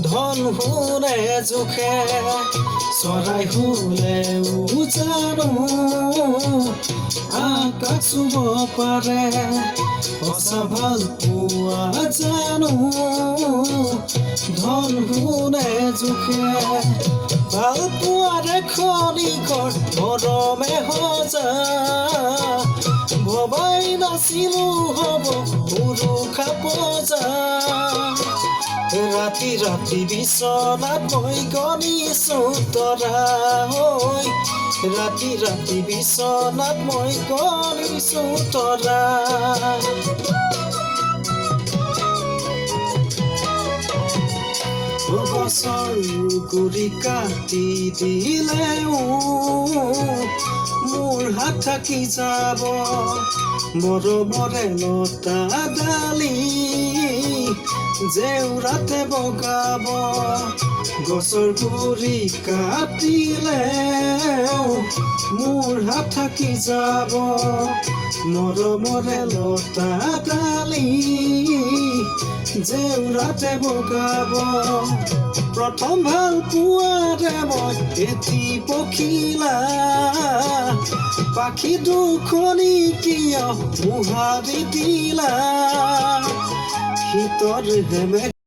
ধন শুনে জোখে চৰাই শুলেও জানো আকাশ চুব পাৰে সঁচা ভাল পোৱা জানো ধন শুনে জোখে ভাল পোৱাৰে খনিকৰ মৰমে সজা ভবাই নাছিলো হ'ব উৰুষা পজা ৰাতি ৰাতি বিচনাত মই গণিছো তৰা হৈ ৰাতি ৰাতি বিচনাত মই গণিছো তৰা গছৰ গুৰি কাটি দিলেও মোৰ হাত থাকি যাব মৰমৰে লতা ডালি জেউৰাতে বগাব গছৰ গুৰি কাটিলেও মোৰ হাত থাকি যাব মৰমৰে লতা ডালি জেউৰাতে বগাব প্ৰথম ভাল পোৱাৰে মই এটি পখিলা পাখি দুখনি কিয় মোহাৰি দিলা শীতৰ হেমে